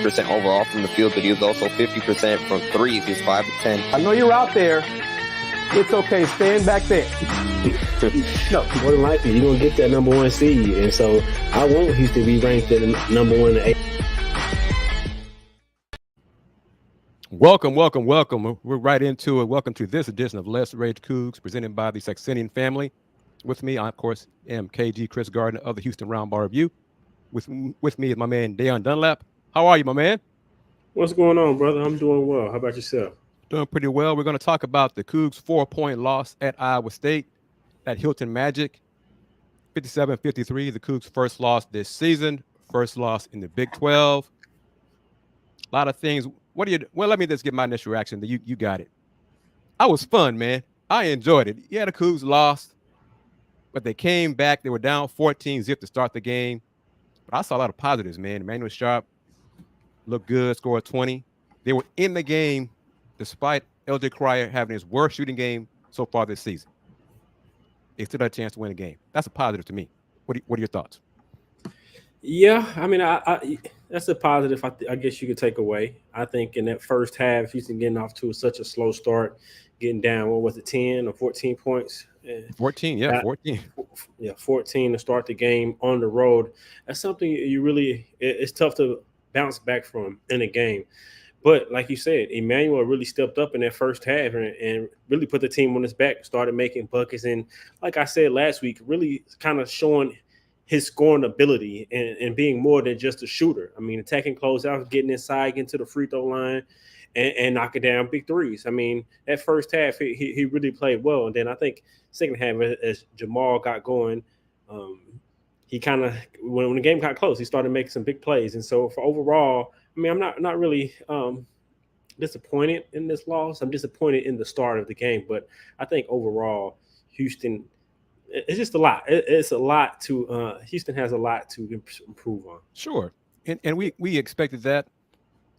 50% overall from the field, but he was also 50% from threes. He's 5 of 10. I know you're out there. It's okay. Stand back there. No, more than likely, you're going to get that number 1 seed. And so I want Houston to be ranked at number 1 and 8. Welcome. We're right into it. Welcome to this edition of Let's Rage Coogs, presented by the Saxenian Family. With me, I, of course, am KG Kris Gardner of the Houston Roundball Review. With me is my man, Dunlap. How are you, my man? What's going on, brother? I'm doing well. How about yourself? Doing pretty well. We're going to talk about the Cougs' 4-point loss at Iowa State at Hilton Magic, 57-53. The Cougs' first loss this season, first loss in the Big 12. A lot of things. Well, let me just give my initial reaction. You got it. I was fun, man. I enjoyed it. Yeah, the Cougs lost, but they came back. They were down 14-0 to start the game. But I saw a lot of positives, man. Emmanuel Sharp looked good, scored 20. They were in the game despite LJ Cryer having his worst shooting game so far this season. They still had a chance to win the game. That's a positive to me. What are your thoughts? Yeah, I mean, I that's a positive I guess you could take away. I think in that first half, Houston getting off to such a slow start, getting down, what was it, 10 or 14 points? 14, yeah, 14. Yeah, 14 to start the game on the road. That's something it's tough to bounce back from in a game. But like you said, Emmanuel really stepped up in that first half and really put the team on his back, started making buckets. And like I said last week, really kind of showing his scoring ability and being more than just a shooter. I mean, attacking closeouts, getting inside, getting to the free throw line, and knocking down big threes. I mean, that first half, he really played well. And then I think second half, as Jamal got going, he kind of, when the game got close, he started making some big plays. And so for overall, I mean, I'm not really disappointed in this loss. I'm disappointed in the start of the game. But I think overall, Houston, it's just a lot. It's a lot to Houston has a lot to improve on. Sure. And we expected that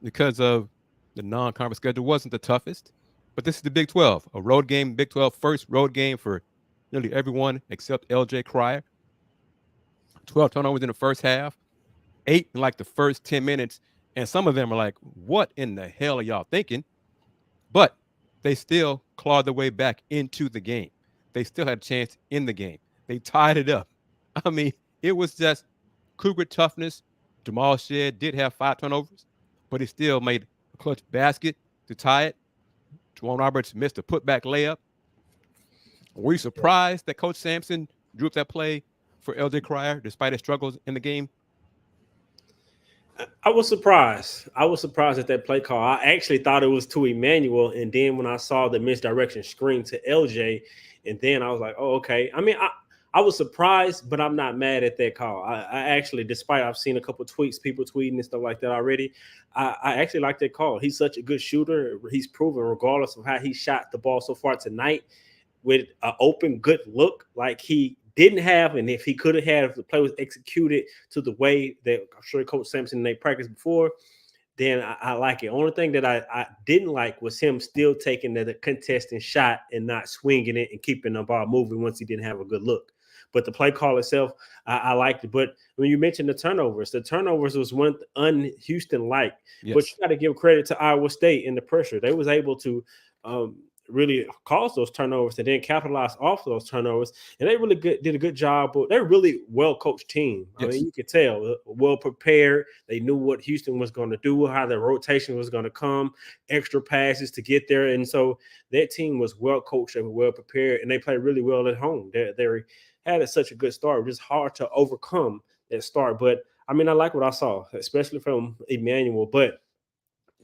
because of the non-conference schedule wasn't the toughest. But this is the Big 12, a road game, Big 12 first road game for nearly everyone except LJ Cryer. 12 turnovers in the first half, 8 in like the first 10 minutes. And some of them are like, what in the hell are y'all thinking? But they still clawed their way back into the game. They still had a chance in the game. They tied it up. I mean, it was just Cougar toughness. Jamal Shead did have 5 turnovers, but he still made a clutch basket to tie it. Juwan Roberts missed a putback layup. Were you surprised that Coach Sampson drew up that play for LJ Cryer despite his struggles in the game? I was surprised. At that play call. I actually thought it was to Emmanuel, and then when I saw the misdirection screen to LJ, and then I was like, oh, okay. I mean, I was surprised, but I'm not mad at that call. I actually, despite I've seen a couple tweets, people tweeting and stuff like that already, I actually like that call. He's such a good shooter. He's proven, regardless of how he shot the ball so far tonight, with an open, good look like he didn't have, and if he could have had, if the play was executed to the way that I'm sure Coach Sampson and they practiced before, then I like it. Only thing that I didn't like was him still taking the contesting shot and not swinging it and keeping the ball moving once he didn't have a good look. But the play call itself, I liked it. But when you mentioned the turnovers was one un-Houston-like. Yes. But you got to give credit to Iowa State in the pressure. They was able to really cause those turnovers and then capitalize off those turnovers. And they really did a good job. But they're really well-coached team. Yes. I mean, you could tell, well-prepared. They knew what Houston was going to do, how the rotation was going to come, extra passes to get there. And so that team was well-coached, they were well-prepared, and they played really well at home. They had such a good start. It was hard to overcome that start. But, I mean, I like what I saw, especially from Emmanuel. But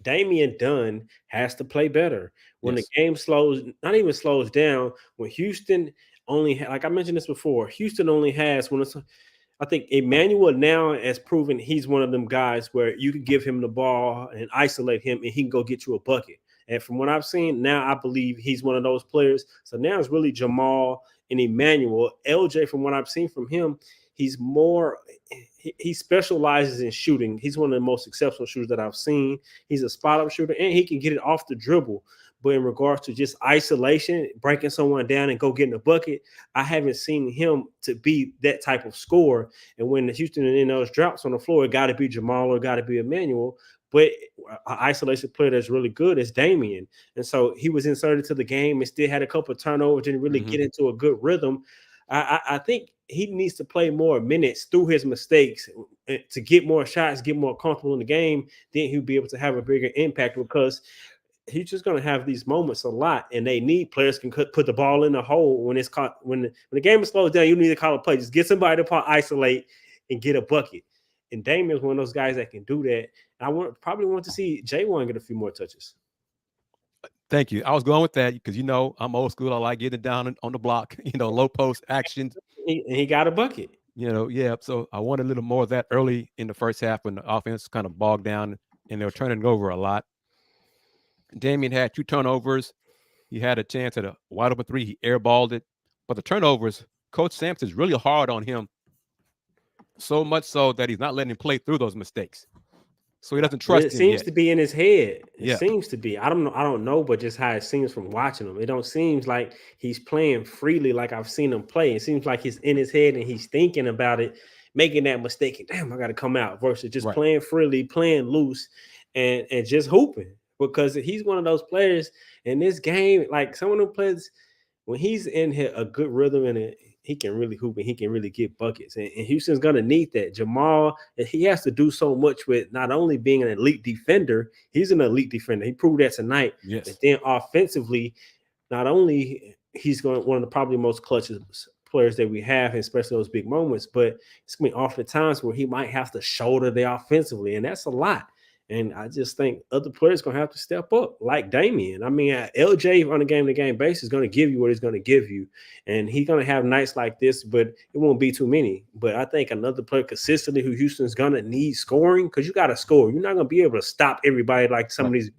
Damian Dunn has to play better. When the game not even slows down, when Houston only, like I mentioned this before, Houston only has, I think Emmanuel now has proven he's one of them guys where you can give him the ball and isolate him and he can go get you a bucket. And from what I've seen, now I believe he's one of those players. So now it's really Jamal and Emmanuel. LJ, from what I've seen from him, he specializes in shooting. He's one of the most exceptional shooters that I've seen. He's a spot-up shooter, and he can get it off the dribble. But in regards to just isolation, breaking someone down and go getting a bucket, I haven't seen him to be that type of scorer. And when Houston and those drops on the floor, it got to be Jamal or it got to be Emmanuel. But an isolation player that's really good is Damian. And so he was inserted to the game and still had a couple of turnovers, didn't really get into a good rhythm. I think he needs to play more minutes through his mistakes to get more shots, get more comfortable in the game. Then he'll be able to have a bigger impact, because he's just going to have these moments a lot, and they need players can put the ball in the hole when it's caught. When the game is slowed down, you need to call a play. Just get somebody to isolate and get a bucket. And Damian is one of those guys that can do that. And I probably want to see J1 get a few more touches. Thank you. I was going with that because, I'm old school. I like getting down on the block, low post action. He got a bucket. Yeah. So I wanted a little more of that early in the first half when the offense kind of bogged down and they were turning it over a lot. Damian had 2 turnovers. He had a chance at a wide open 3. He airballed it. But the turnovers, Coach Sampson's really hard on him, so much so that he's not letting him play through those mistakes. So he doesn't trust him. It seems to be in his head. It Yeah. seems to be. I don't know, but just how it seems from watching him. It don't seem like he's playing freely like I've seen him play. It seems like he's in his head and he's thinking about it, making that mistake, and damn, I got to come out, versus just playing freely, playing loose, and just hooping. Because he's one of those players in this game, like someone who plays when he's in here a good rhythm and he can really hoop and he can really get buckets. And Houston's going to need that. Jamal, he has to do so much with not only being an elite defender, he's an elite defender. He proved that tonight. Yes. But then offensively, not only he's going one of the probably most clutchest players that we have, especially those big moments, but it's going to be often times where he might have to shoulder the offensively, and that's a lot. And I just think other players going to have to step up, like Damian. I mean, LJ on a game-to-game basis is going to give you what he's going to give you. And he's going to have nights like this, but it won't be too many. But I think another player consistently who Houston's going to need scoring, because you got to score. You're not going to be able to stop everybody like some of these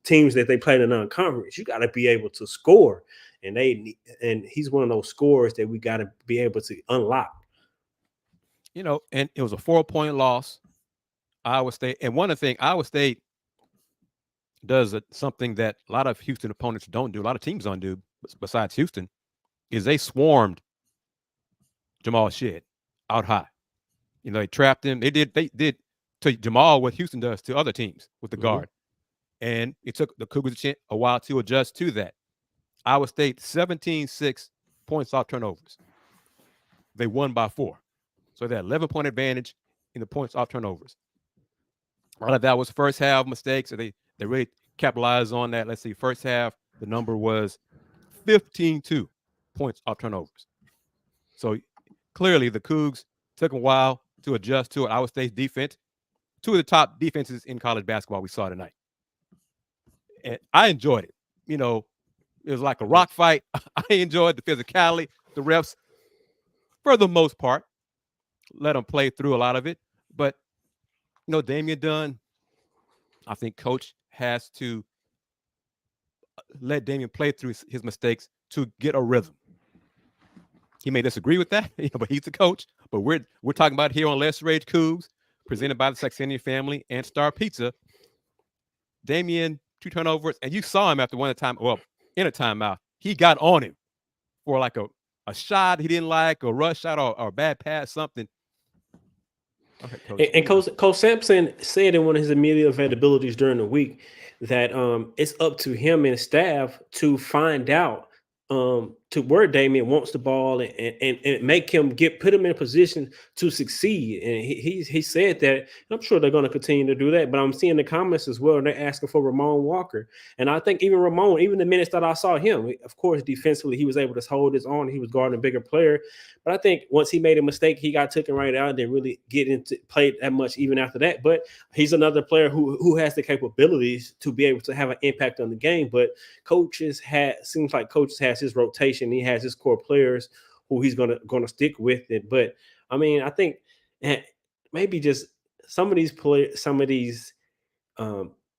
teams that they play in the non-conference. You got to be able to score. And he's one of those scorers that we got to be able to unlock. And it was a 4-point loss. Iowa State, and one of the things Iowa State does something that a lot of Houston opponents don't do, a lot of teams don't do besides Houston, is they swarmed Jamal Shead out high. They trapped him. They did to Jamal what Houston does to other teams with the guard. And it took the Cougars a while to adjust to that. Iowa State 17-6 points off turnovers. They won by 4. So they had 11-point advantage in the points off turnovers. A lot of that was first half mistakes. So they really capitalized on that. Let's see, first half, the number was 15-2 points off turnovers. So clearly the Cougs took a while to adjust to it. Iowa State's defense, 2 of the top defenses in college basketball we saw tonight. And I enjoyed it. It was like a rock fight. I enjoyed the physicality. The refs, for the most part, let them play through a lot of it. But Damian Dunn, I think Coach has to let Damian play through his mistakes to get a rhythm. He may disagree with that, but he's the coach. But we're talking about here on Let's Rage Coogs, presented by the Saxenian Family and Star Pizza. Damian, 2 turnovers, and you saw him after in a timeout. He got on him for like a shot he didn't like, a rush shot or a bad pass, something. Okay, Coach Sampson said in one of his immediate availabilities during the week that it's up to him and his staff to find out to where Damian wants the ball and make him put him in a position to succeed. And he said that, and I'm sure they're going to continue to do that. But I'm seeing the comments as well. They're asking for Ramon Walker. And I think even the minutes that I saw him, of course, defensively, he was able to hold his own. He was guarding a bigger player. But I think once he made a mistake, he got taken right out and didn't really get into play that much even after that. But he's another player who has the capabilities to be able to have an impact on the game. But seems like coaches has his rotation. He has his core players who he's gonna stick with it. But I mean, I think maybe just some of these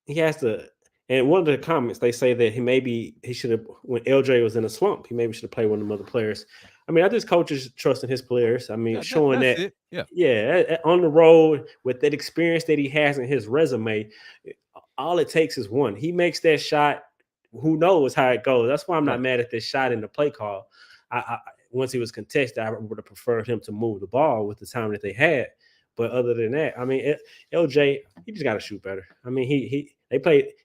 he has to. And one of the comments, they say that he should have, when LJ was in a slump, he maybe should have played one of them other players. I mean, I just coaches trusting his players. I mean, showing that, on the road with that experience that he has in his resume, all it takes is one. He makes that shot. Who knows how it goes? That's why I'm not mad at this shot in the play call. Once he was contested, I would have preferred him to move the ball with the time that they had. But other than that, I mean, LJ, he just got to shoot better. I mean,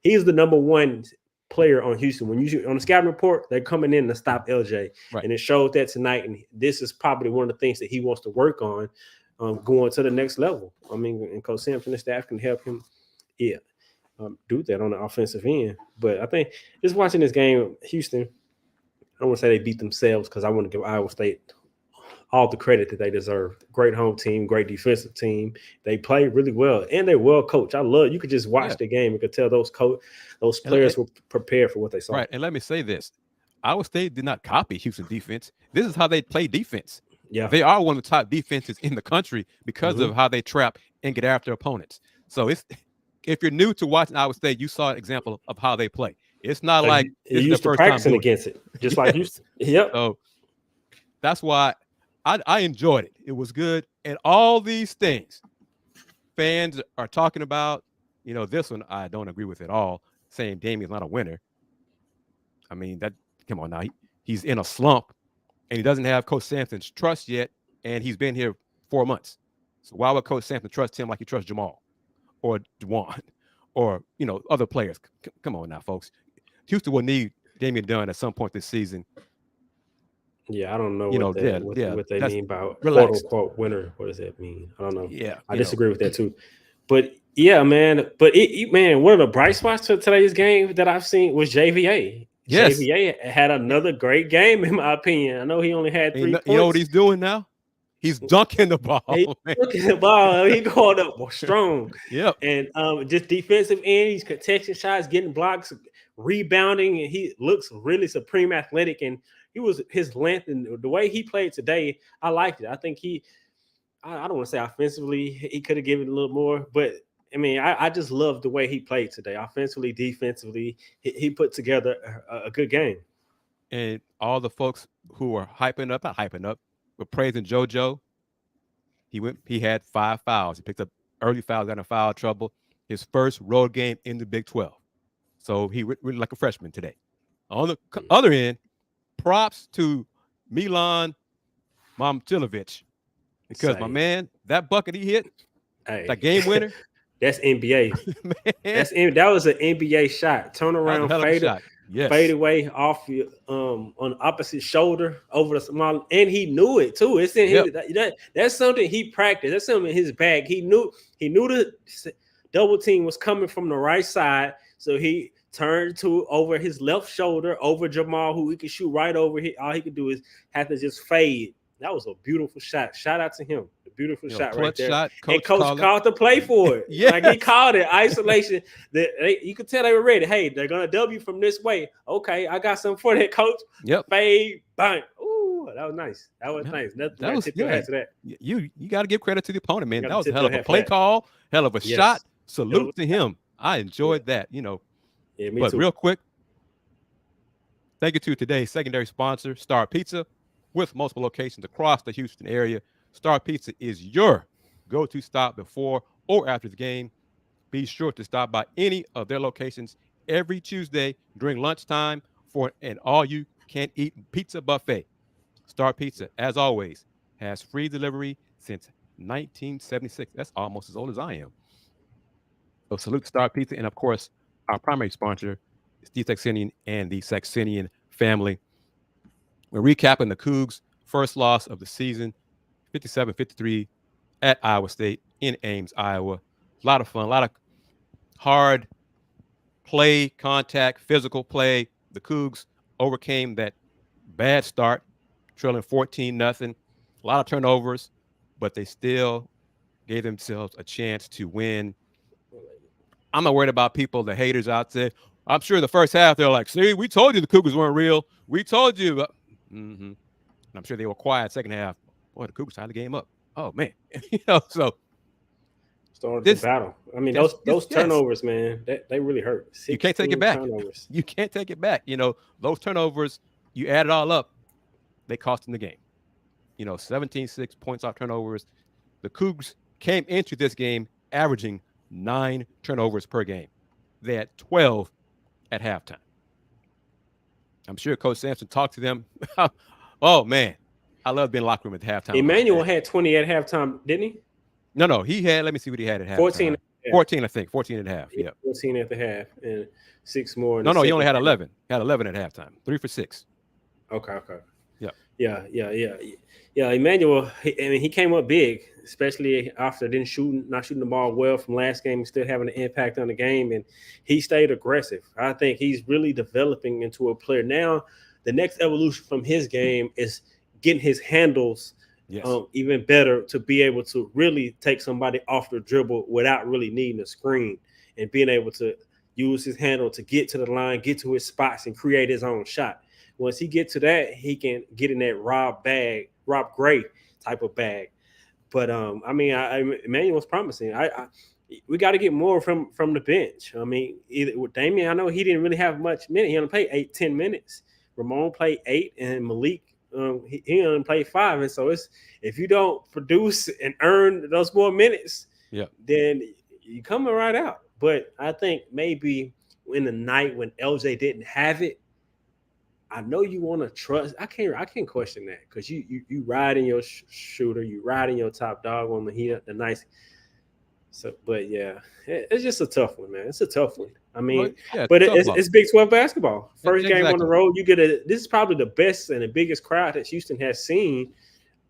he's the number one player on Houston. When you on the scouting report, they're coming in to stop LJ, Right. and it showed that tonight. And this is probably one of the things that he wants to work on, going to the next level. I mean, and Coach Sampson and staff can help him, do that on the offensive end. But I think just watching this game, Houston, I don't want to say they beat themselves because I want to give Iowa State all the credit that they deserve. Great home team, great defensive team. They play really well, and they're well coached. I love. You could just watch the game and could tell those players were prepared for what they saw. Right, and let me say this: Iowa State did not copy Houston defense. This is how they play defense. Yeah, they are one of the top defenses in the country because of how they trap and get after opponents. So if you're new to watching Iowa State, you saw an example of how they play. It's not like you're used to practicing against it, just like Houston. Yep. So that's why I enjoyed it. It was good. And all these things fans are talking about, this one I don't agree with at all, saying Damien's not a winner. I mean, come on now. He's in a slump, and he doesn't have Coach Sampson's trust yet, and he's been here 4 months. So why would Coach Sampson trust him like he trusts Jamal or Juwan or, other players? Come on now, folks. Houston will need Damien Dunn at some point this season. Yeah, I don't know what they mean by quote unquote winner. What does that mean? I don't know. Yeah, I disagree with that too. But yeah, man. But man, one of the bright spots to today's game that I've seen was JVA. Yes. JVA had another great game, in my opinion. I know he only had 3 points. You know what he's doing now? He's dunking the ball. Dunking the ball. He going up strong. Yep. And just defensive end, he's contesting shots, getting blocks, rebounding, and he looks really supreme athletic. And his length and the way he played today, I liked it. I think I don't want to say offensively, he could have given a little more, but I mean, I just love the way he played today. Offensively, defensively, he put together a good game. And all the folks who are not hyping up, but praising JoJo, he had 5 fouls. He picked up early fouls, got in foul trouble. His first road game in the Big 12. So he really like a freshman today. On the other end, props to Milan Momcilovic, because my man, that bucket he hit, that game winner, that's NBA. That was an NBA shot. Turn around, fade away off on the opposite shoulder over the small, and he knew it too. It's in his, that's something he practiced. That's something in his bag. He knew the double team was coming from the right side, so he turned over his left shoulder over Jamal, who he could shoot right over. All he could do is have to just fade. That was a beautiful shot. Shout out to him. The beautiful shot right there. Coach called the play for it. Like he called it isolation. You could tell they were ready. Hey, they're gonna W from this way. Okay, I got something for that, coach. Yep. Fade, bang. Ooh, that was nice. That was nice. Nothing to that. You got to give credit to the opponent, man. That was a hell of a play call, hell of a shot. Salute to him. I enjoyed that. Yeah, me but too. Real quick, thank you to today's secondary sponsor, Star Pizza. With multiple locations across the Houston area, Star Pizza is your go-to stop before or after the game. Be sure to stop by any of their locations every Tuesday during lunchtime for an all-you-can-eat pizza buffet. Star Pizza, as always, has free delivery since 1976. That's almost as old as I am. So salute Star Pizza, and of course, our primary sponsor is the Saxenian and the Saxenian Family. We're recapping the Cougs' first loss of the season, 57-53 at Iowa State in Ames, Iowa. A lot of fun, a lot of hard play, contact, physical play. The Cougs overcame that bad start, trailing 14-0. A lot of turnovers, but they still gave themselves a chance to win. I'm not worried about people, the haters out there. I'm sure the first half, they're like, see, we told you the Cougars weren't real. We told you. And I'm sure they were quiet second half. Boy, the Cougars tied the game up. Oh, man. So. Started the battle. I mean, those turnovers, man, they really hurt. You can't take it back. You can't take it back. Those turnovers, you add it all up, they cost them the game. 17-6 points off turnovers. The Cougs came into this game averaging 9 turnovers per game. They had 12 at halftime. I'm sure Coach Sampson talked to them. Oh, man. I love being in the locker room at halftime. Emmanuel had 20 at halftime, didn't he? No, he had. Let me see what he had at halftime. 14. 14, I think. 14 and a half. Yeah. 14 at the half and 6 more. In No, the he only had half. 11. Had 11 at halftime. 3 for 6. Okay. Yeah. Yeah. Emmanuel, he came up big, especially after not shooting the ball well from last game, still having an impact on the game, and he stayed aggressive. I think he's really developing into a player. Now, the next evolution from his game is getting his handles even better to be able to really take somebody off the dribble without really needing a screen and being able to use his handle to get to the line, get to his spots, and create his own shot. Once he gets to that, he can get in that Rob Gray type of bag. But Emmanuel's promising. We got to get more from the bench. I mean, either with Damian, I know he didn't really have much minutes. He only played 10 minutes. Ramon played 8, and Malik he only played 5. And so it's if you don't produce and earn those more minutes, then you coming right out. But I think maybe in the night when LJ didn't have it, I know you want to trust. I can't question that because you ride in your shooter, you ride in your top dog on the nice. So, but yeah, it's just a tough one, man. It's a tough one. I mean, but it's Big 12 basketball. First game on the road, you get this is probably the best and the biggest crowd that Houston has seen.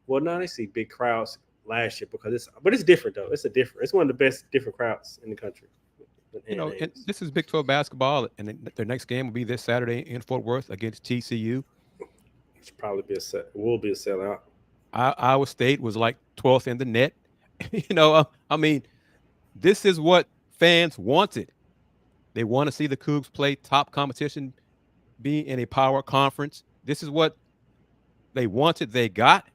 Well, now they see big crowds last year because it's different though. It's one of the best different crowds in the country. And this is Big 12 basketball, and their next game will be this Saturday in Fort Worth against TCU. Should probably be will be a sellout. Iowa State was like 12th in the net. I mean, this is what fans wanted. They want to see the Cougs play top competition, be in a power conference. This is what they wanted. They got.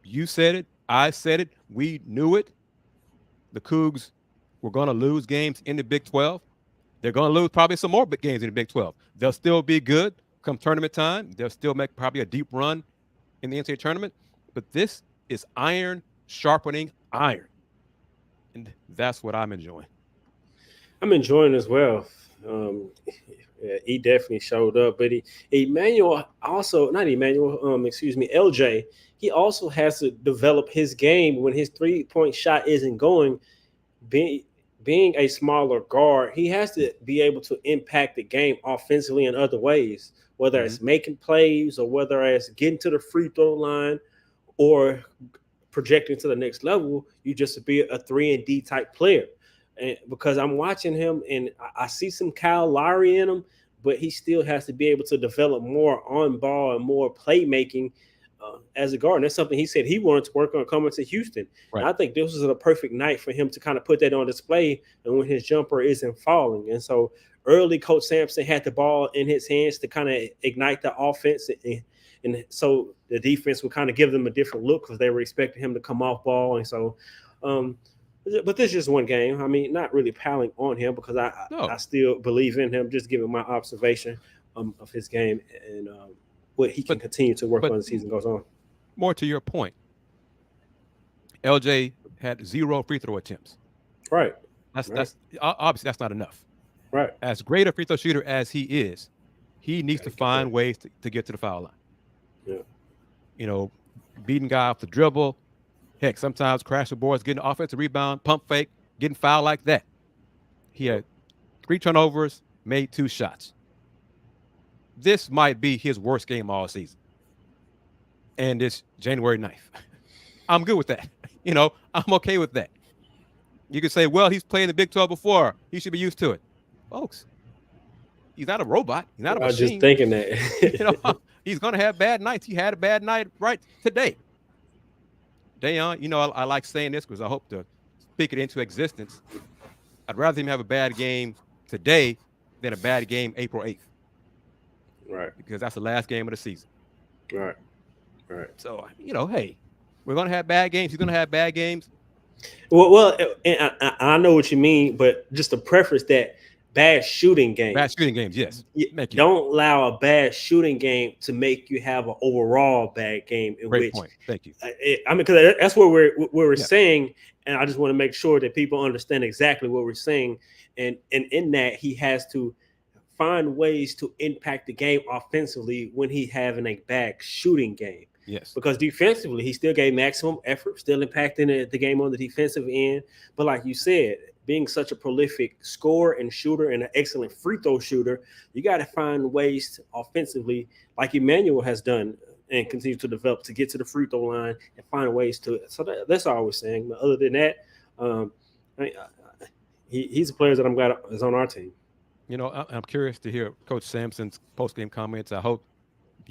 You said it. I said it. We knew it. The Cougs were going to lose games in the Big 12. They're going to lose probably some more big games in the Big 12. They'll still be good come tournament time. They'll still make probably a deep run in the NCAA tournament. But this is iron sharpening iron. And that's what I'm enjoying. I'm enjoying as well. He definitely showed up. But LJ, he also has to develop his game when his three-point shot isn't going. Being a smaller guard, he has to be able to impact the game offensively in other ways, whether it's making plays or whether it's getting to the free throw line or projecting to the next level. You just be a 3-and-D type player. And because I'm watching him and I see some Kyle Lowry in him, but he still has to be able to develop more on ball and more playmaking as a guard. And that's something he said he wanted to work on coming to Houston. Right. And I think this was a perfect night for him to kind of put that on display and when his jumper isn't falling. And so early Coach Sampson had the ball in his hands to kind of ignite the offense. And so the defense would kind of give them a different look because they were expecting him to come off ball. And so, but this is just one game. I mean, not really piling on him because I still believe in him, just giving my observation of his game and what he can continue to work on as the season goes on. More to your point, LJ had 0 free throw attempts. Right. That's obviously that's not enough. Right. As great a free throw shooter as he is, he needs to find ways to get to the foul line. Yeah. Beating guy off the dribble. Heck, sometimes crash the boards, getting offensive rebound, pump fake, getting fouled like that. He had 3 turnovers, made 2 shots. This might be his worst game all season. And it's January 9th. I'm good with that. I'm okay with that. You could say, well, he's played in the Big 12 before. He should be used to it. Folks, he's not a robot. He's not a machine. I was just thinking that. He's going to have bad nights. He had a bad night right today. Dayon, I like saying this because I hope to speak it into existence. I'd rather him have a bad game today than a bad game April 8th. Right. Because that's the last game of the season. Right. So, hey, we're going to have bad games. He's going to have bad games. Well, and I know what you mean, but just to preface that, bad shooting games. Bad shooting games, yes. Don't allow a bad shooting game to make you have an overall bad game. Great point. Thank you. Because that's what we're saying, and I just want to make sure that people understand exactly what we're saying. And in that, he has to find ways to impact the game offensively when he's having a bad shooting game. Yes. Because defensively, he still gave maximum effort, still impacting the game on the defensive end. But like you said, being such a prolific scorer and shooter and an excellent free throw shooter, you got to find ways to, offensively, like Emmanuel has done and continue to develop, to get to the free throw line and find ways to it. So that's all I was saying. But other than that, he's a player that I'm glad is on our team. You know, I'm curious to hear Coach Sampson's post-game comments. I hope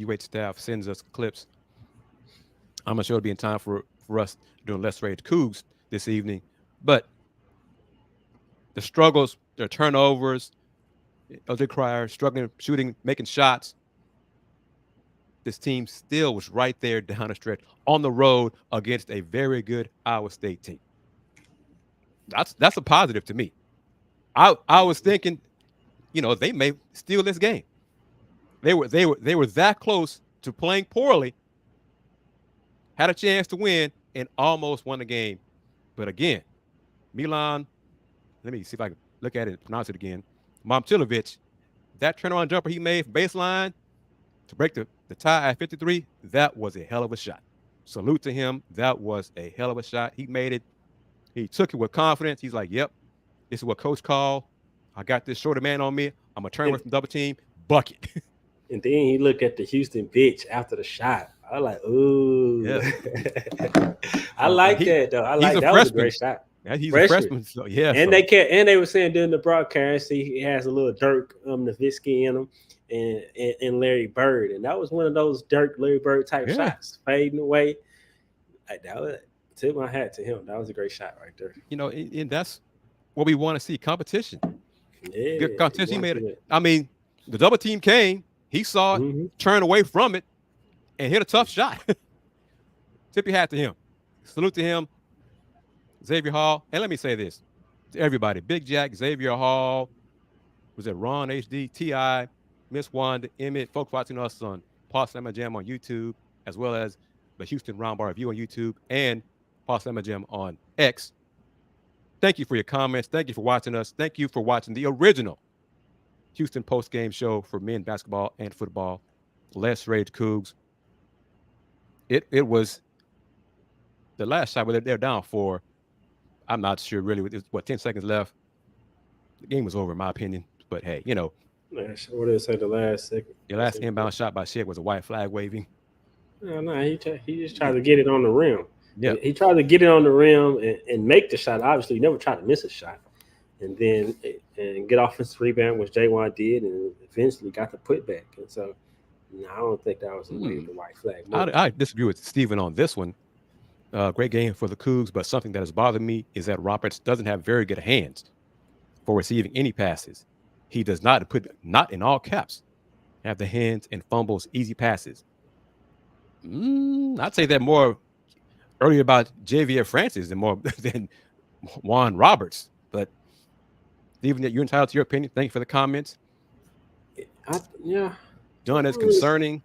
UH staff sends us clips. I'm not sure it'll be in time for us doing Let's Rage Coogs this evening. But the struggles, their turnovers, Elder Crier struggling, shooting, making shots. This team still was right there down the stretch on the road against a very good Iowa State team. That's a positive to me. I was thinking, you know, they may steal this game. They were that close to playing poorly, had a chance to win, and almost won the game. But again, Milan, let me see if I can look at it and pronounce it again. Momcilovic, that turnaround jumper he made from baseline to break the tie at 53, that was a hell of a shot. Salute to him. That was a hell of a shot. He made it. He took it with confidence. He's like, yep, this is what coach called. I got this shorter man on me. I'm going to turn away from double team. Bucket. And then he looked at the Houston bench after the shot. I was like, ooh. Yeah. I like that, though. That was a great shot. Yeah, he's a freshman. So, yeah. And they were saying during the broadcast, he has a little Dirk Nowitzki in him and Larry Bird. And that was one of those Dirk, Larry Bird type shots, fading away. That was, tip my hat to him. That was a great shot right there. You know, and that's what we want to see, competition. Yeah, good competition. He made it. I mean, the double team came. He saw it, turned away from it, and hit a tough shot. Tip your hat to him. Salute to him. Xavier Hall. And let me say this to everybody. Big Jack, Xavier Hall, was it Ron HD, T.I., Miss Wanda, Emmett, folks watching us on Paul Slammer Jam on YouTube, as well as the Houston Roundbar Review on YouTube and Paul Slammer Jam on X. Thank you for your comments. Thank you for watching us. Thank you for watching the original Houston post-game show for men basketball and football. Let's Rage Cougs. It was the last shot where they're down 4. I'm not sure really what 10 seconds left. The game was over in my opinion. But hey, you know. What did it say the last second? The last inbound shot by Shaq was a white flag waving. No, he just tried to get it on the rim. Yeah, he tried to get it on the rim and make the shot. Obviously, he never tried to miss a shot. And then get offensive rebound, which J1 did, and eventually got the putback. And so, no, I don't think that was the white flag. I disagree with Steven on this one. Great game for the Cougs, but something that has bothered me is that Roberts doesn't have very good hands for receiving any passes. He does not not in all caps, have the hands and fumbles easy passes. I'd say that more earlier about Javier Francis than Juan Roberts. But Steven, you're entitled to your opinion. Thank you for the comments. Done as concerning.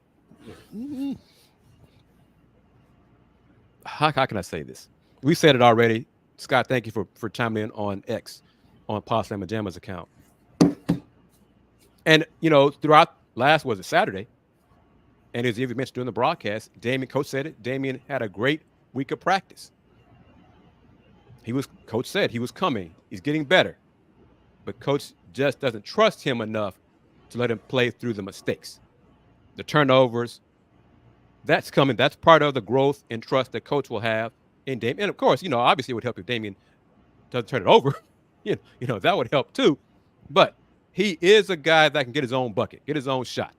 How can I say this? We said it already. Scott, thank you for chiming in on X, on Paul Slammer Jammer's account. And, you know, throughout Saturday, and as you mentioned during the broadcast, Coach said it, Damian had a great week of practice. Coach said he was coming. He's getting better. But Coach just doesn't trust him enough to let him play through the mistakes. The turnovers, that's coming. That's part of the growth and trust that Coach will have in Damian. And, of course, you know, obviously it would help if Damian doesn't turn it over. you know, that would help too. But he is a guy that can get his own bucket, get his own shot.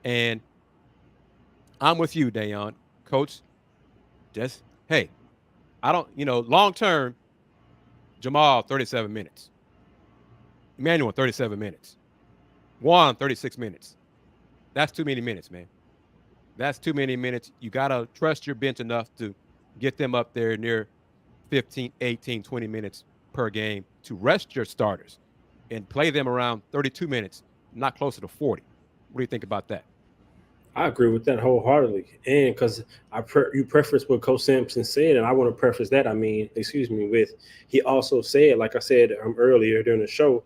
And I'm with you, Dayon. Coach, just, hey, I don't, you know, long term, Jamal, 37 minutes. Emmanuel, 37 minutes. Juan, 36 minutes. That's too many minutes, man. That's too many minutes. You got to trust your bench enough to get them up there near 15, 18, 20 minutes per game to rest your starters and play them around 32 minutes, not closer to 40. What do you think about that? I agree with that wholeheartedly. And because you preference what Coach Sampson said, and I want to preface that, with he also said, like I said earlier during the show,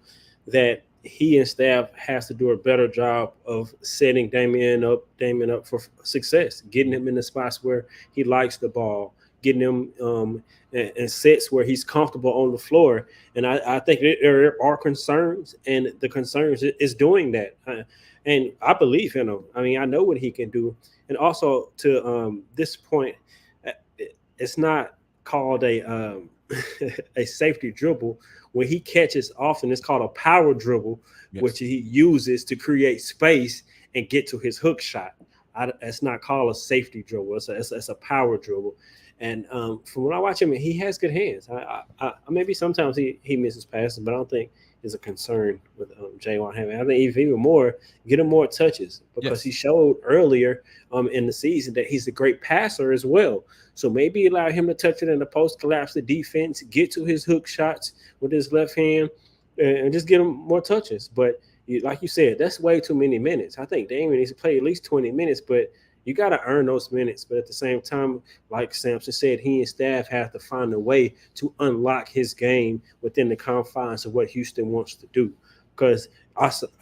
that he and staff has to do a better job of setting Damian up for success, getting him in the spots where he likes the ball, getting him in sets where he's comfortable on the floor. And I think there are concerns, and the concerns is doing that. And I believe in him. I mean, I know what he can do. And also to this point, it's not called a safety dribble. When he catches often, it's called a power dribble, Yes. which he uses to create space and get to his hook shot. It's not called a safety dribble. It's a power dribble. And from when I watch him, he has good hands. Maybe sometimes he misses passes, but I don't think is a concern with Jaywan having. I think even more, get him more touches, because Yes. he showed earlier in the season that he's a great passer as well. So maybe allow him to touch it in the post, collapse the defense, get to his hook shots with his left hand, and just get him more touches. But like you said, that's way too many minutes. I think Damian needs to play at least 20 minutes, but you got to earn those minutes. But at the same time, like Sampson said, he and staff have to find a way to unlock his game within the confines of what Houston wants to do. Because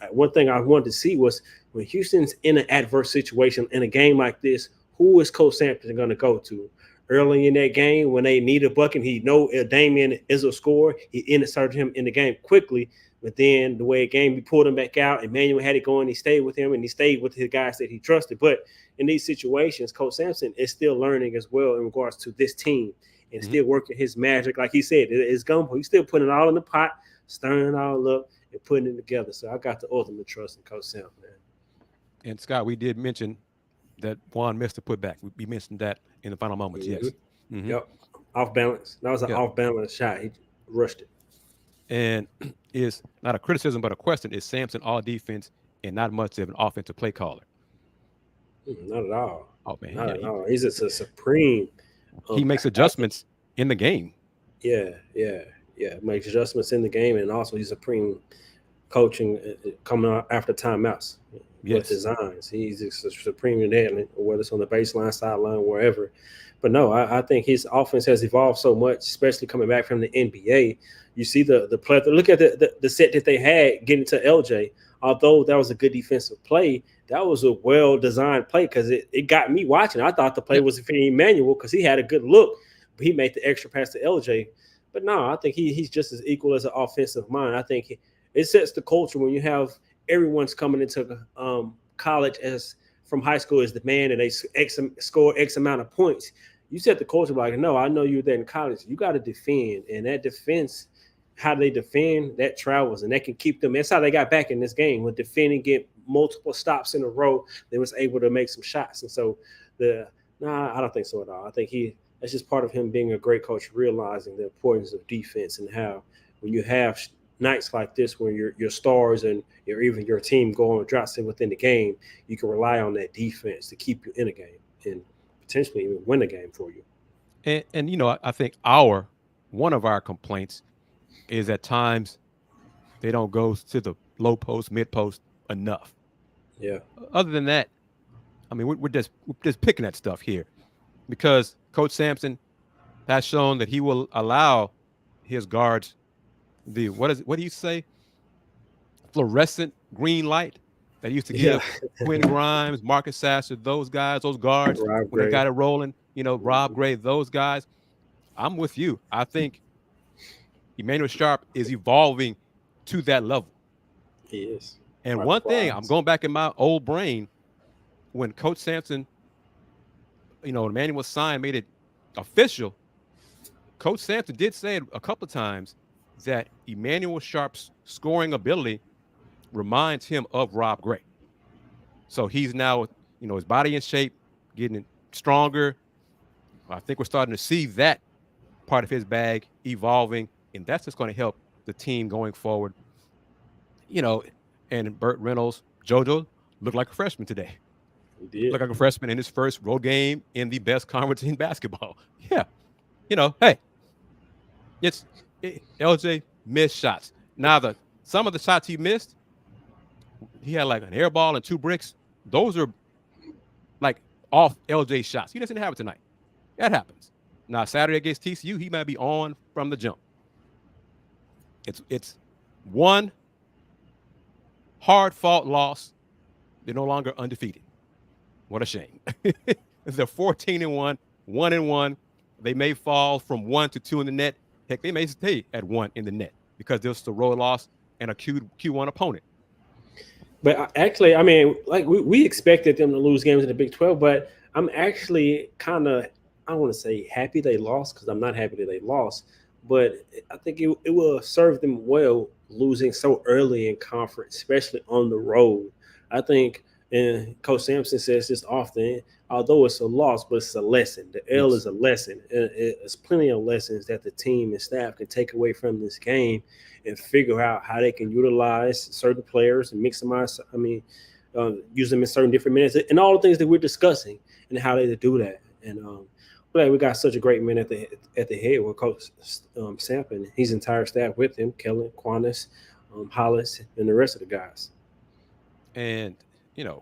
one thing I wanted to see was when Houston's in an adverse situation in a game like this, who is Coach Sampson going to go to? Early in that game, when they need a bucket, he know Damian is a scorer. He inserted him in the game quickly. But then the way the game, he pulled him back out. Emmanuel had it going. He stayed with him, and he stayed with his guys that he trusted. But in these situations, Coach Sampson is still learning as well in regards to this team and still working his magic. Like he said, it's gumbo. He's still putting it all in the pot, stirring it all up, and putting it together. So I got the ultimate trust in Coach Sampson, man. And Scott, we did mention that Juan missed a putback. We mentioned that in the final moments. Yes. Yep. Off balance. That was an off balance shot. He rushed it. And is not a criticism, but a question. Is Sampson all defense and not much of an offensive play caller? Not at all. Oh, man. Not at all. He's just a supreme. He makes adjustments in the game. Yeah. Makes adjustments in the game, and also he's supreme coaching coming out after timeouts. With designs. He's just supreme in that, whether it's on the baseline, sideline, wherever. But no, I think his offense has evolved so much, especially coming back from the NBA. You see the plethora. Look at the set that they had getting to LJ. Although that was a good defensive play, that was a well-designed play because it got me watching. I thought the play was for Emmanuel because he had a good look, but he made the extra pass to LJ. But no, I think he's just as equal as an offensive mind. I think it sets the culture when you have everyone's coming into college as from high school as the man and they score X amount of points. You set the culture like, no, I know you're there in college. You got to defend. And that defense, how they defend, that travels. And that can keep them. That's how they got back in this game. With defending, get multiple stops in a row, they was able to make some shots. And so I don't think so at all. I think that's just part of him being a great coach, realizing the importance of defense and how when you have nights like this when your stars and even your team go on drops in within the game, you can rely on that defense to keep you in a game and potentially even win the game for you. And I think one of our complaints is at times they don't go to the low post, mid post enough. Yeah. Other than that, I mean, we're just picking at stuff here because Coach Sampson has shown that he will allow his guards what do you say? Fluorescent green light that used to give Quinn Grimes, Marcus Sasser, those guards, when they got it rolling, Rob Gray, those guys. I'm with you. I think Emmanuel Sharp is evolving to that level. He is. And one thing, I'm going back in my old brain, when Coach Sampson, Emmanuel signed, made it official, Coach Sampson did say it a couple of times that Emmanuel Sharp's scoring ability reminds him of Rob Gray. So he's now, his body in shape, getting stronger. I think we're starting to see that part of his bag evolving, and that's just going to help the team going forward. And Burt Reynolds, JoJo, looked like a freshman today. He did. Looked like a freshman in his first road game in the best conference in basketball. Yeah. Hey, LJ missed shots. Now, some of the shots he missed, he had like an air ball and 2 bricks. Those are like off LJ shots. He doesn't have it tonight. That happens. Now, Saturday against TCU, he might be on from the jump. It's one hard-fought loss. They're no longer undefeated. What a shame. They're 14-1, 1-1. They may fall from 1 to 2 in the net. Heck, they may stay at 1 in the net because there's the road loss and a Q1 opponent. But actually, I mean, like we expected them to lose games in the Big 12, but I'm actually kind of, I don't want to say happy they lost because I'm not happy that they lost, but I think it will serve them well losing so early in conference, especially on the road. I think, and Coach Sampson says this often, although it's a loss, but it's a lesson. The L is a lesson. It's plenty of lessons that the team and staff can take away from this game and figure out how they can utilize certain players and mix them out. I mean, use them in certain different minutes and all the things that we're discussing and how they do that. And we got such a great man at the head with Coach Sampson, his entire staff with him, Kellen, Quanis, Hollis, and the rest of the guys. And, you know,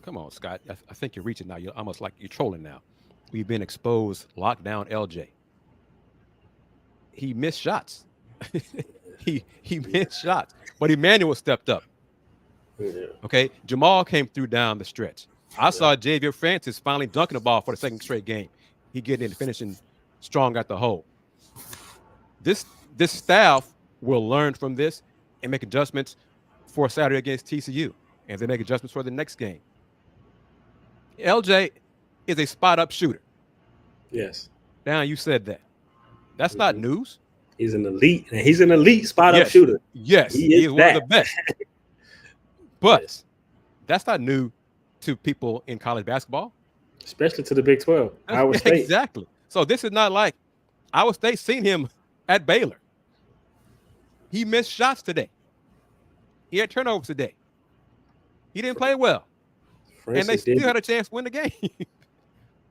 come on, Scott. I think you're reaching now. You're almost like you're trolling now. We've been exposed, locked down LJ. He missed shots. he missed shots. But Emmanuel stepped up. Yeah. Okay. Jamal came through down the stretch. I saw Javier Francis finally dunking the ball for the second straight game. He getting in, finishing strong at the hole. This staff will learn from this and make adjustments for Saturday against TCU. And they make adjustments for the next game. LJ is a spot-up shooter. Yes. Now you said that. That's not news. He's an elite spot-up shooter. Yes, he is one of the best. But that's not new to people in college basketball. Especially to the Big 12. Iowa State. Exactly. So this is not like Iowa State seen him at Baylor. He missed shots today. He had turnovers today. He didn't play well. And they still had a chance to win the game.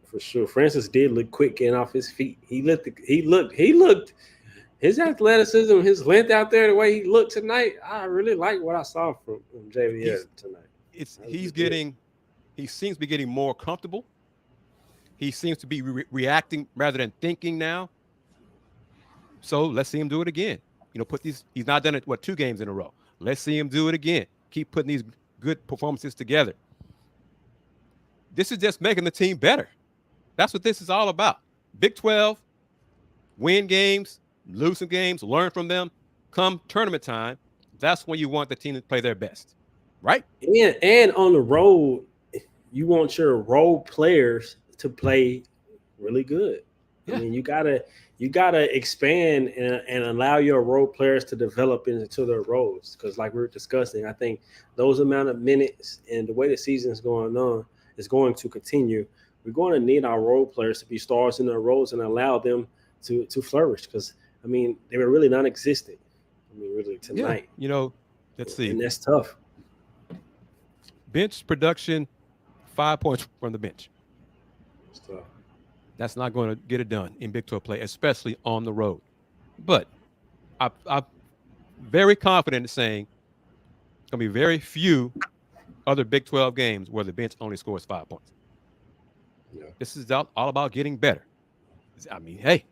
For sure. Francis did look quick getting off his feet. He looked his athleticism, his length out there, the way he looked tonight. I really like what I saw from JVS tonight. He seems to be getting more comfortable. He seems to be reacting rather than thinking now. So let's see him do it again. You know, he's not done it, 2 games in a row. Let's see him do it again. Keep putting these good performances together. This is just making the team better. That's what this is all about. Big 12, win games, lose some games, learn from them. Come tournament time, that's when you want the team to play their best, right? And on the road, you want your role players to play really good. Yeah. I mean, you gotta expand and allow your role players to develop into their roles. Because like we were discussing, I think those amount of minutes and the way the season is going on is going to continue. We're going to need our role players to be stars in their roles and allow them to flourish. Because I mean, they were really non-existent. I mean, really tonight. Yeah. You know, let's see. And that's tough. Bench production, 5 points from the bench. That's tough. That's not going to get it done in Big 12 play, especially on the road. But I'm very confident in saying there's going to be very few other Big 12 games where the bench only scores 5 points. Yeah. This is all about getting better. I mean, hey,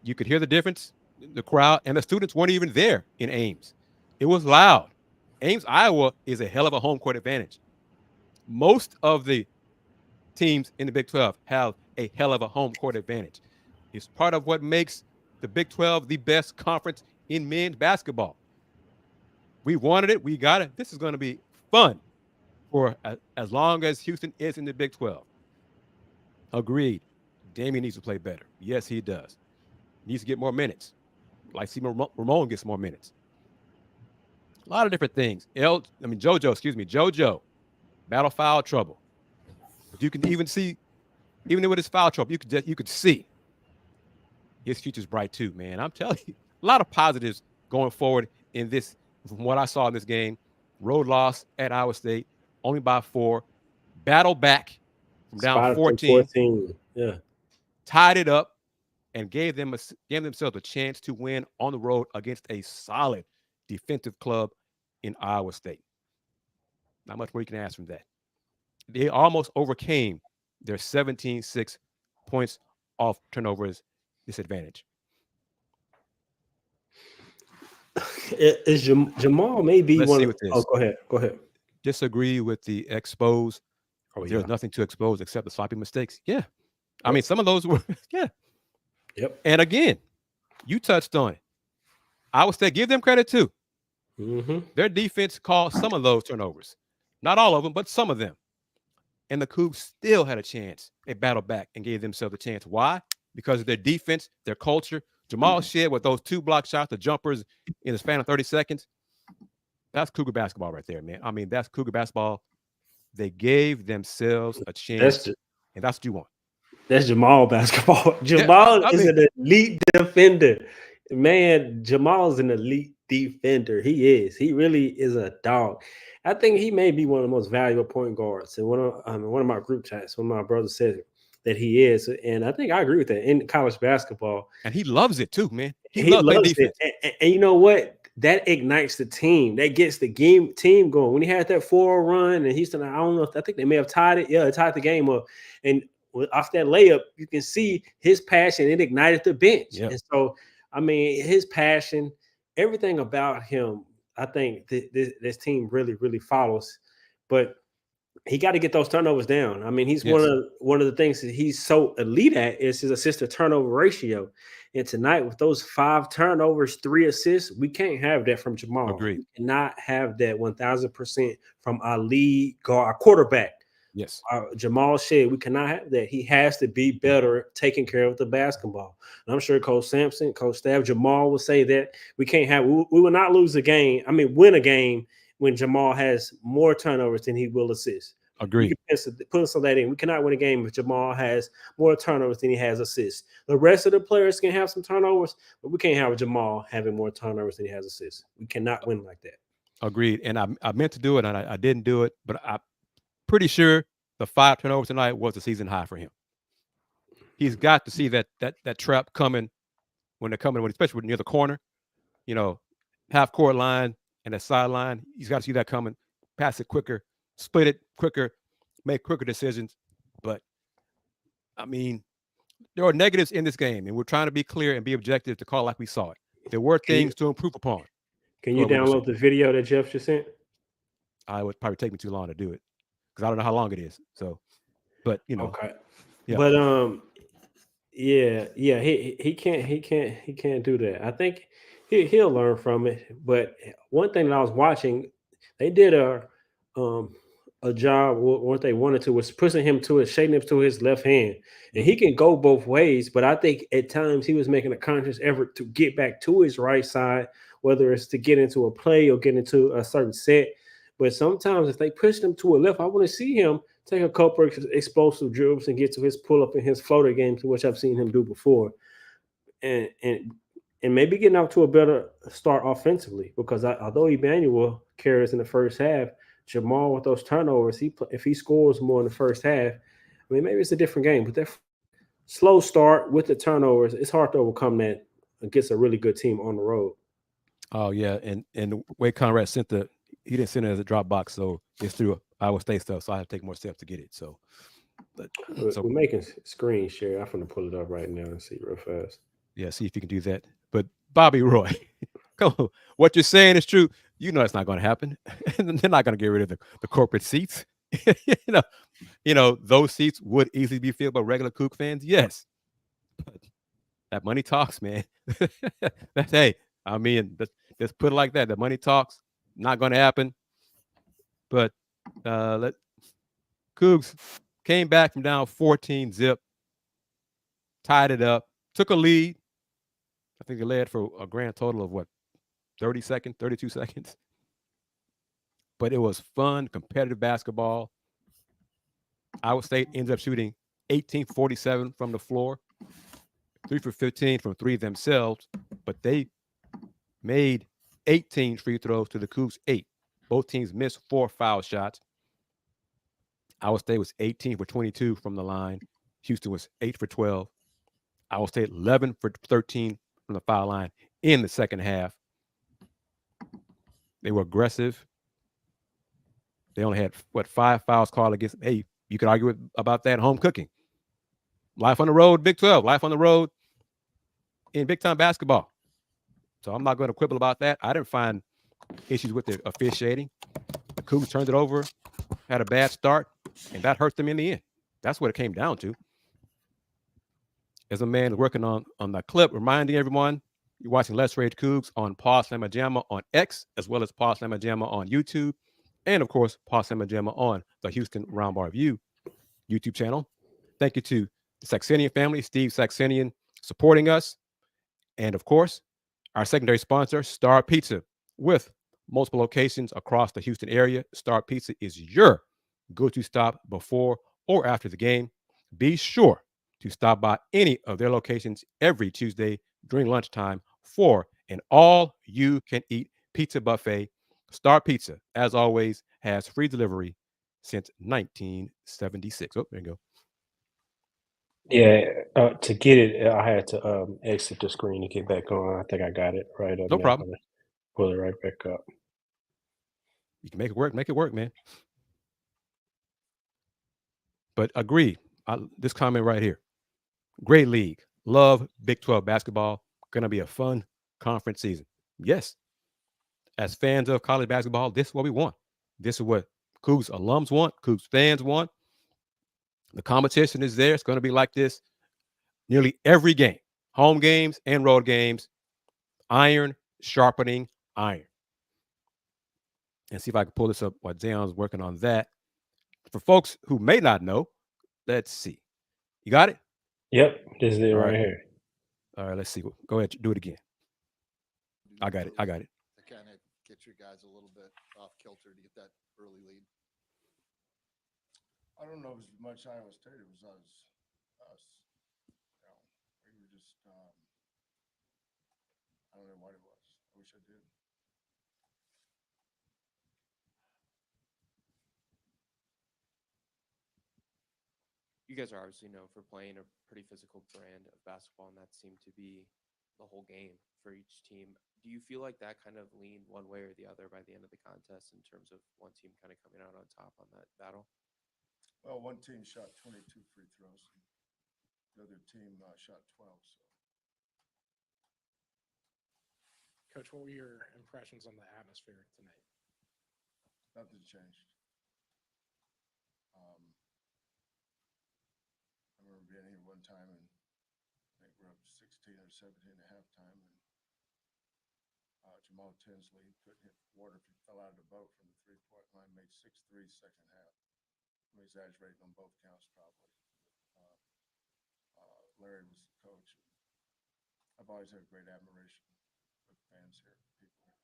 you could hear the difference. The crowd and the students weren't even there in Ames. It was loud. Ames, Iowa is a hell of a home court advantage. Most of the teams in the Big 12 have a hell of a home court advantage. It's part of what makes the Big 12 the best conference in men's basketball. We wanted it. We got it. This is going to be fun for as long as Houston is in the Big 12. Agreed. Damian needs to play better. Yes, he does. Needs to get more minutes. Like see Ramon gets more minutes. A lot of different things. JoJo. Battle foul trouble. But you can even see, even with his foul trouble, you could see his future's bright too, man. I'm telling you, a lot of positives going forward in this, from what I saw in this game. Road loss at Iowa State, only by 4. Battle back from down 14. Yeah. Tied it up and gave themselves a chance to win on the road against a solid defensive club in Iowa State. Not much more you can ask from that. They almost overcame their 17-6 points off turnovers disadvantage. Jamal may be Let's one. see what this. Oh, go ahead. Go ahead. Disagree with the expose. Oh, There's yeah. nothing to expose except the sloppy mistakes. Yeah. I mean, some of those were, yeah. Yep. And again, you touched on it. I would say give them credit too. Mm-hmm. Their defense caused some of those turnovers. Not all of them, but some of them. And the Cougs still had a chance. They battled back and gave themselves a chance. Why? Because of their defense, their culture. Jamal Shead with those 2 block shots, the jumpers in the span of 30 seconds. That's Cougar basketball right there, man. I mean, that's Cougar basketball. They gave themselves a chance, and that's what you want. That's Jamal basketball. Jamal is an elite defender. Man, Jamal's an elite defender. He is. He really is a dog. I think he may be one of the most valuable point guards. And one of my group chats, one of my brothers said that he is. And I think I agree with that in college basketball. And he loves it too, man. He loves defense. And you know what? That ignites the team. That gets the team going. When he had that 4 run and Houston, I don't know I think they may have tied it. Yeah, tied the game up. And off that layup, you can see his passion. It ignited the bench. Yep. And so, I mean, his passion, everything about him, I think this team really, really follows. But he got to get those turnovers down. I mean, he's one of the things that he's so elite at is his assist to turnover ratio. And tonight, with those 5 turnovers, 3 assists, we can't have that from Jamal. Agreed. We cannot have that 1,000% from our lead guard, our quarterback. Yes. Jamal Shead, we cannot have that. He has to be better taking care of the basketball. And I'm sure Coach Sampson, Coach Staff, Jamal will say that we can't have. We will not lose a game. I mean, win a game when Jamal has more turnovers than he will assists. Agreed. Put some of that in. We cannot win a game if Jamal has more turnovers than he has assists. The rest of the players can have some turnovers, but we can't have Jamal having more turnovers than he has assists. We cannot win like that. Agreed. And I meant to do it, and I didn't do it, but I'm pretty sure the 5 turnovers tonight was a season high for him. He's got to see that trap coming when they're coming, especially when near the corner, half court line and the sideline. He's got to see that coming, pass it quicker, split it quicker, make quicker decisions. But I mean, there are negatives in this game, and we're trying to be clear and be objective to call like we saw it. There were things to improve upon. Can you download the video that Jeff just sent? It would probably take me too long to do it because I don't know how long it is. So, but okay. Yeah. But he can't do that. I think he'll learn from it. But one thing that I was watching, they did a job. What they wanted to was pushing him to shading him to his left hand, and he can go both ways. But I think at times he was making a conscious effort to get back to his right side, whether it's to get into a play or get into a certain set. But sometimes if they push him to a left, I want to see him take a couple of explosive dribbles and get to his pull-up and his floater games, which I've seen him do before. And maybe getting out to a better start offensively, because although Emmanuel carries in the first half, Jamal with those turnovers, if he scores more in the first half, I mean, maybe it's a different game. But that slow start with the turnovers, it's hard to overcome that against a really good team on the road. Oh, yeah. And the way Conrad he didn't send it as a drop box, so it's through Iowa State stuff, so I have to take more steps to get it. So, we're making screen share. I'm going to pull it up right now and see real fast. Yeah, see if you can do that. But Bobby Roy, come on, what you're saying is true. You know it's not going to happen. They're not going to get rid of the corporate seats. Those seats would easily be filled by regular Coug fans. Yes, but that money talks, man. Let's put it like that. The money talks. Not going to happen. But Cougs came back from down 14 zip, tied it up, took a lead. I think they led for a grand total of 32 seconds. But it was fun, competitive basketball. Iowa State ends up shooting 18-47 from the floor, 3 for 15 from 3 themselves, but they made 18 free throws to the Cougs 8. Both teams missed 4 foul shots. Iowa State was 18 for 22 from the line. Houston was 8 for 12. Iowa State 11 for 13 from the foul line in the second half. They were aggressive. They only had 5 fouls called against them. Hey, you could argue about that home cooking. Life on the road, Big 12. Life on the road in big time basketball. So I'm not going to quibble about that. I didn't find issues with the officiating. The Cougs turned it over, had a bad start, and that hurt them in the end. That's what it came down to. As a man working on that clip, reminding everyone, you're watching Let's Rage Coogs on Paul Slamma Jamma on X, as well as Paul Slamma Jamma on YouTube, and of course, Paul Slamma Jamma on the Houston Roundbar View YouTube channel. Thank you to the Saxenian family, Steve Saxenian, supporting us. And of course, our secondary sponsor, Star Pizza, with multiple locations across the Houston area. Star Pizza is your go-to stop before or after the game. Be sure to stop by any of their locations every Tuesday during lunchtime for an all-you-can-eat pizza buffet. Star Pizza, as always, has free delivery since 1976. Oh, there you go. Yeah, to get it, I had to exit the screen to get back on. I think I got it right up No now. problem. Pull it right back up. You can make it work. Make it work, man. But agree. This comment right here. Great league. Love Big 12 basketball. Going to be a fun conference season. Yes. As fans of college basketball, this is what we want. This is what Cougs alums want. Cougs fans want. The competition is there. It's going to be like this nearly every game. Home games and road games. Iron sharpening iron. And see if I can pull this up while Zion's working on that. For folks who may not know, let's see. You got it? Yep, this is it All right right. here. All right, let's see. Go ahead. Do it again. I got it. To kind of get you guys a little bit off kilter to get that early lead. I don't know if it was much Iowa State. It was us. You know, we were just. I don't know what it was. I wish I did. You guys are obviously known for playing a pretty physical brand of basketball, and that seemed to be the whole game for each team. Do you feel like that kind of leaned one way or the other by the end of the contest in terms of one team kind of coming out on top on that battle? Well, one team shot 22 free throws. And the other team shot 12. So. Coach, what were your impressions on the atmosphere tonight? Nothing changed. I remember being here one time and I think we're up 16 or 17 at halftime, and Jamal Tinsley couldn't hit water if he fell out of the boat from the 3-point line, made 6 threes second half. I'm exaggerating on both counts probably. Larry was the coach. I've always had great admiration for the fans here, people here.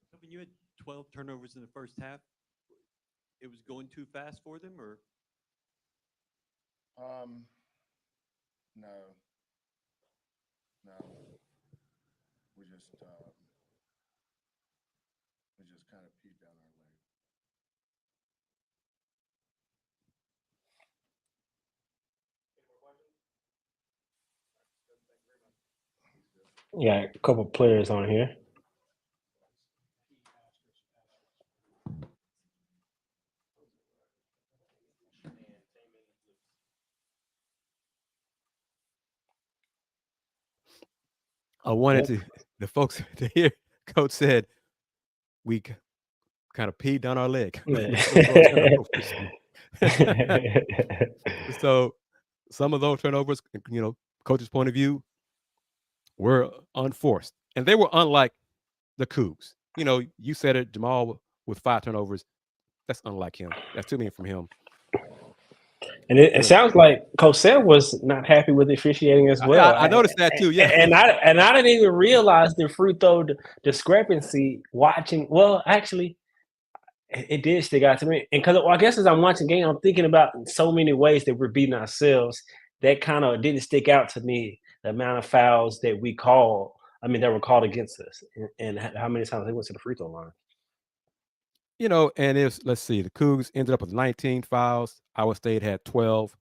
So when you had 12 turnovers in the first half, it was going too fast for them, or? No. We just kind of peed down our leg. Yeah, a couple players on here. I wanted the folks to hear Coach said we kind of peed down our leg. So some of those turnovers, Coach's point of view, were unforced. And they were unlike the Cougs. You said it, Jamal with 5 turnovers. That's unlike him. That's too many from him. And it sounds like Cosell was not happy with the officiating as well. I noticed that too. Yeah, and I didn't even realize the free throw discrepancy watching. Well, actually, it did stick out to me. And because I guess as I'm watching the game, I'm thinking about so many ways that we're beating ourselves. That kind of didn't stick out to me. The amount of fouls that we called. I mean, that were called against us, and how many times they went to the free throw line. And let's see, the Cougs ended up with 19 fouls. Iowa State had 12.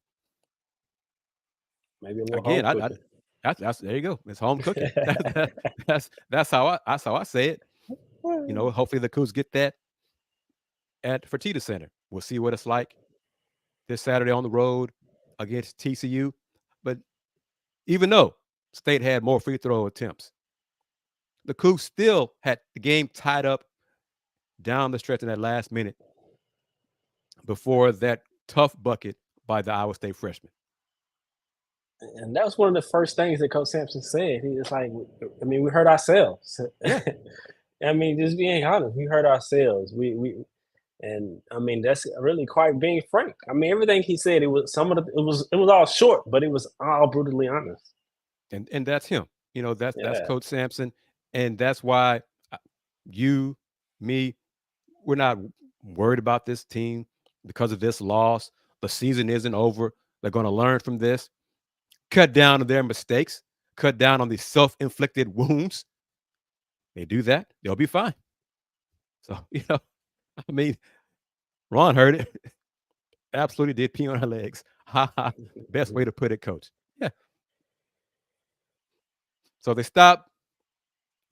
Maybe a little again. home cooking. That's there you go. It's home cooking. that's how I say it. Hopefully the Cougs get that at Fertitta Center. We'll see what it's like this Saturday on the road against TCU. But even though State had more free throw attempts, the Cougs still had the game tied up down the stretch in that last minute before that tough bucket by the Iowa State freshman. And that was one of the first things that Coach Sampson said. He was like, I mean, we hurt ourselves. Yeah. I mean, just being honest, we hurt ourselves. And I mean, that's really quite being frank. I mean, everything he said, it was all short, but it was all brutally honest. And that's him. You know, that's Yeah. Coach Sampson. And that's why you, me, we're not worried about this team because of this loss. The season isn't over. They're going to learn from this, cut down on their mistakes, cut down on the self-inflicted wounds. They do that, they'll be fine. So, you know, I mean, Ron heard it. Absolutely did pee on our legs. Ha ha. Best way to put it, Coach. Yeah. So they stopped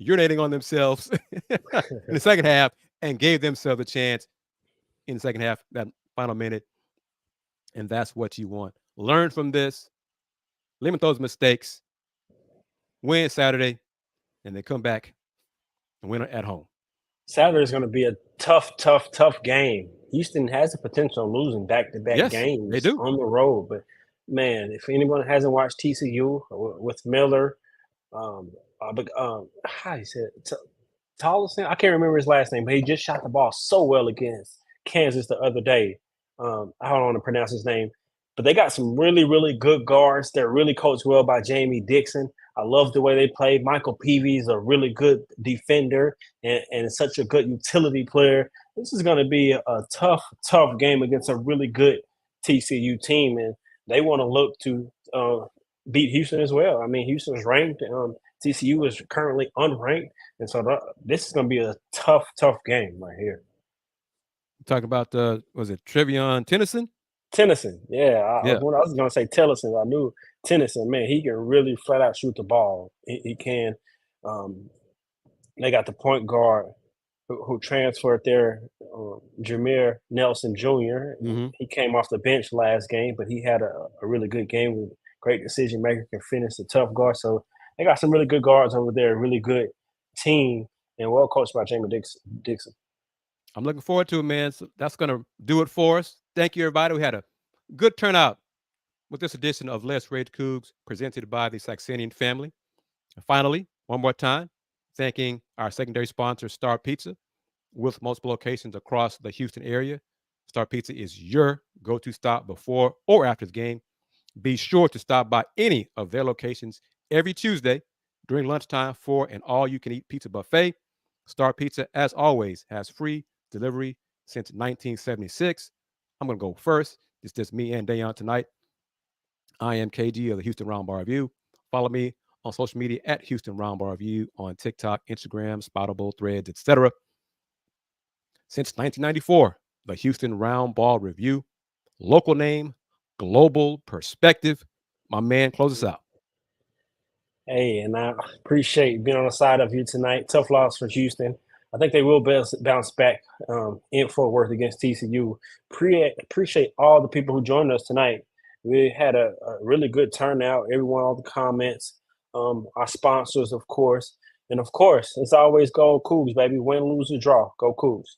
urinating on themselves in the second half and gave themselves a chance in the second half, that final minute. And that's what you want. Learn from this, limit those mistakes, win Saturday, and then come back and win at home. Saturday is going to be a tough game. Houston has the potential of losing back-to-back games they do. on the road. But, man, if anyone hasn't watched TCU with Miller, how he said Tollison, I can't remember his last name, but he just shot the ball so well against Kansas the other day. I don't want to pronounce his name. But they got some really, really good guards. They're really coached well by Jamie Dixon. I love the way they play. Michael Peavy is a really good defender and such a good utility player. This is going to be a tough game against a really good TCU team, and they want to look to beat Houston as well. I mean, Houston's ranked. TCU is currently unranked, and so this is going to be a tough game right here. Talk about was it Trevion Tennyson? Tennyson, yeah. When I was going to say Tennyson, I knew Tennyson. Man, he can really flat out shoot the ball. He can. They got the point guard who transferred there, Jameer Nelson Jr. Mm-hmm. He came off the bench last game, but he had a really good game with great decision maker, can finish the tough guard. So they got some really good guards over there, really good team, and well coached by Jamie Dixon. I'm looking forward to it, man. So that's going to do it for us. Thank you, everybody. We had a good turnout with this edition of Let's Rage Coogs, presented by the Saxenian Family. And finally, one more time, thanking our secondary sponsor, Star Pizza, with multiple locations across the Houston area. Star Pizza is your go-to stop before or after the game. Be sure to stop by any of their locations every Tuesday during lunchtime for an all-you-can-eat pizza buffet. Star Pizza, as always, has free delivery since 1976. I'm going to go first. It's just me and Dayon tonight. I am KG of the Houston Roundbar Review. Follow me on social media at Houston Roundbar Review on TikTok, Instagram, Spoutable, Threads, etc. Since 1994, the Houston Roundball Review. Local name, global perspective. My man, close us out. Hey, and I appreciate being on the side of you tonight. Tough loss for Houston. I think they will bounce back in Fort Worth against TCU. Appreciate all the people who joined us tonight. We had a really good turnout. Everyone, all the comments, our sponsors, of course. And, of course, it's always go Cougs, baby. Win, lose, or draw. Go Cougs.